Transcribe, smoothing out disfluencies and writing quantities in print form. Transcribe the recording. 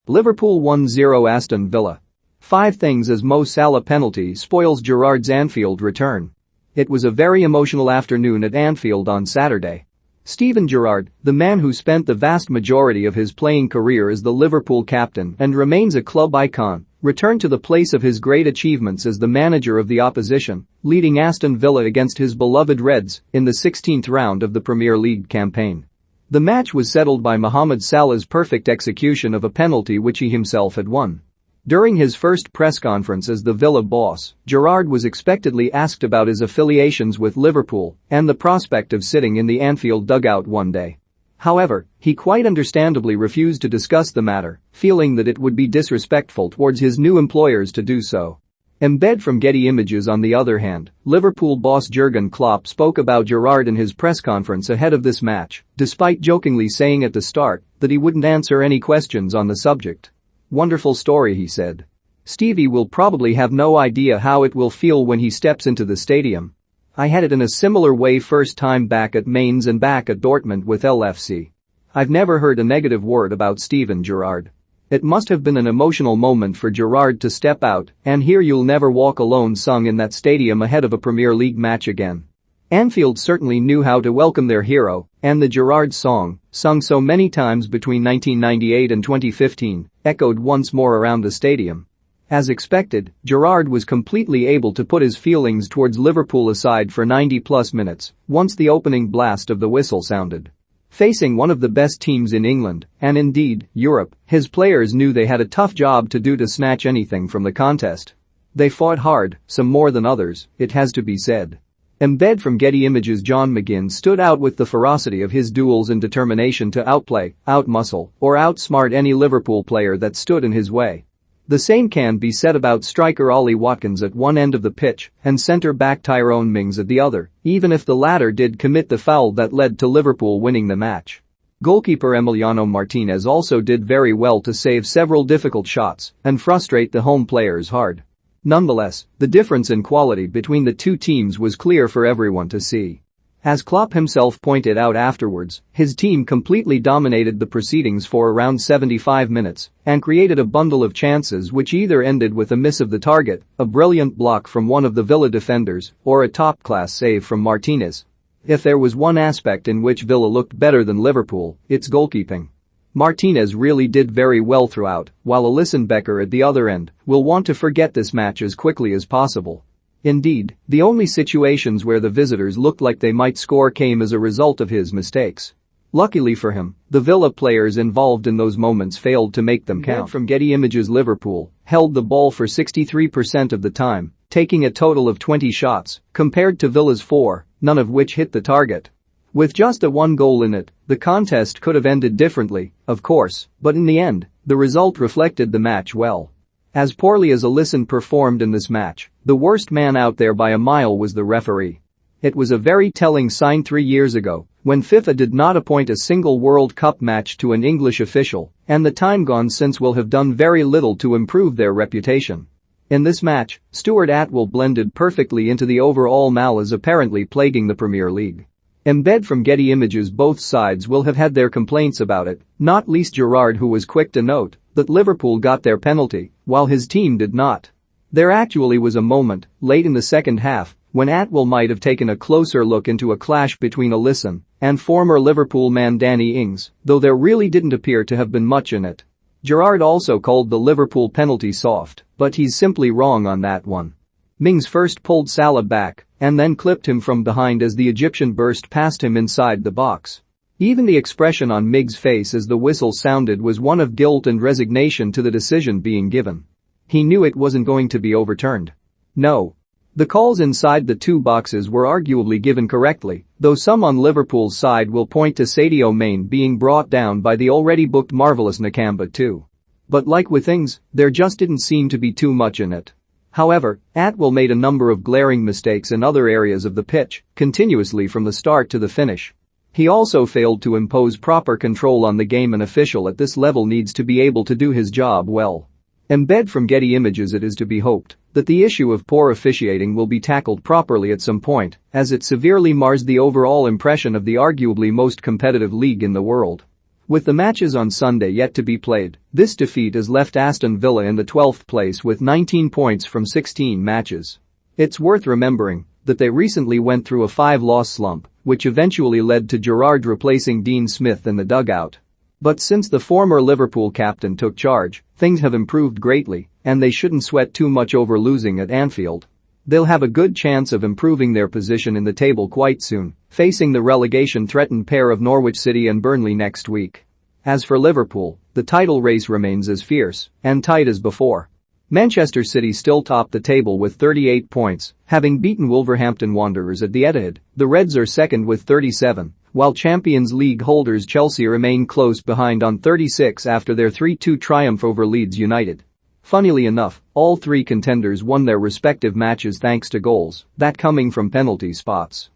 Liverpool 1-0 Aston Villa. 5 things as Mo Salah penalty spoils Gerrard's Anfield return. It was a very emotional afternoon at Anfield on Saturday. Steven Gerrard, the man who spent the vast majority of his playing career as the Liverpool captain and remains a club icon, returned to the place of his great achievements as the manager of the opposition, leading Aston Villa against his beloved Reds in the 16th round of the Premier League campaign. The match was settled by Mohamed Salah's perfect execution of a penalty which he himself had won. During his first press conference as the Villa boss, Gerrard was expectedly asked about his affiliations with Liverpool and the prospect of sitting in the Anfield dugout one day. However, he quite understandably refused to discuss the matter, feeling that it would be disrespectful towards his new employers to do so. Embed from Getty Images. On the other hand, Liverpool boss Jurgen Klopp spoke about Gerrard in his press conference ahead of this match, despite jokingly saying at the start that he wouldn't answer any questions on the subject. "Wonderful story," he said. "Stevie will probably have no idea how it will feel when he steps into the stadium. I had it in a similar way first time back at Mainz and back at Dortmund with LFC. I've never heard a negative word about Steven Gerrard. It must have been an emotional moment for Gerrard to step out and hear 'You'll Never Walk Alone' sung in that stadium ahead of a Premier League match again." Anfield certainly knew how to welcome their hero, and the Gerrard song, sung so many times between 1998 and 2015, echoed once more around the stadium. As expected, Gerrard was completely able to put his feelings towards Liverpool aside for 90-plus minutes once the opening blast of the whistle sounded. Facing one of the best teams in England, and indeed, Europe, his players knew they had a tough job to do to snatch anything from the contest. They fought hard, some more than others, it has to be said. Embed from Getty Images. John McGinn stood out with the ferocity of his duels and determination to outplay, outmuscle, or outsmart any Liverpool player that stood in his way. The same can be said about striker Ollie Watkins at one end of the pitch and centre-back Tyrone Mings at the other, even if the latter did commit the foul that led to Liverpool winning the match. Goalkeeper Emiliano Martinez also did very well to save several difficult shots and frustrate the home players hard. Nonetheless, the difference in quality between the two teams was clear for everyone to see. As Klopp himself pointed out afterwards, his team completely dominated the proceedings for around 75 minutes and created a bundle of chances which either ended with a miss of the target, a brilliant block from one of the Villa defenders, or a top-class save from Martinez. If there was one aspect in which Villa looked better than Liverpool, it's goalkeeping. Martinez really did very well throughout, while Alisson Becker at the other end will want to forget this match as quickly as possible. Indeed, the only situations where the visitors looked like they might score came as a result of his mistakes. Luckily for him, the Villa players involved in those moments failed to make them count. From Getty Images. Liverpool held the ball for 63% of the time, taking a total of 20 shots, compared to Villa's 4, none of which hit the target. With just a 1 goal in it, the contest could have ended differently, of course, but in the end, the result reflected the match well. As poorly as Alisson performed in this match, the worst man out there by a mile was the referee. It was a very telling sign 3 years ago, when FIFA did not appoint a single World Cup match to an English official, and the time gone since will have done very little to improve their reputation. In this match, Stuart Atwell blended perfectly into the overall malaise apparently plaguing the Premier League. Embed from Getty Images. Both sides will have had their complaints about it, not least Gerrard, who was quick to note that Liverpool got their penalty, while his team did not. There actually was a moment, late in the second half, when Atwell might have taken a closer look into a clash between Alisson and former Liverpool man Danny Ings, though there really didn't appear to have been much in it. Gerrard also called the Liverpool penalty soft, but he's simply wrong on that one. Mings first pulled Salah back and then clipped him from behind as the Egyptian burst past him inside the box. Even the expression on Mings' face as the whistle sounded was one of guilt and resignation to the decision being given. He knew it wasn't going to be overturned. No. The calls inside the two boxes were arguably given correctly, though some on Liverpool's side will point to Sadio Mane being brought down by the already booked marvellous Nakamba too. But like with Ings, there just didn't seem to be too much in it. However, Atwell made a number of glaring mistakes in other areas of the pitch, continuously from the start to the finish. He also failed to impose proper control on the game. An official at this level needs to be able to do his job well. Embed from Getty Images. It is to be hoped that the issue of poor officiating will be tackled properly at some point, as it severely mars the overall impression of the arguably most competitive league in the world. With the matches on Sunday yet to be played, this defeat has left Aston Villa in the 12th place with 19 points from 16 matches. It's worth remembering that they recently went through a 5-loss slump, which eventually led to Gerrard replacing Dean Smith in the dugout. But since the former Liverpool captain took charge, things have improved greatly, and they shouldn't sweat too much over losing at Anfield. They'll have a good chance of improving their position in the table quite soon, facing the relegation-threatened pair of Norwich City and Burnley next week. As for Liverpool, the title race remains as fierce and tight as before. Manchester City still top the table with 38 points, having beaten Wolverhampton Wanderers at the Etihad. The Reds are second with 37, while Champions League holders Chelsea remain close behind on 36 after their 3-2 triumph over Leeds United. Funnily enough, all three contenders won their respective matches thanks to goals, that coming from penalty spots.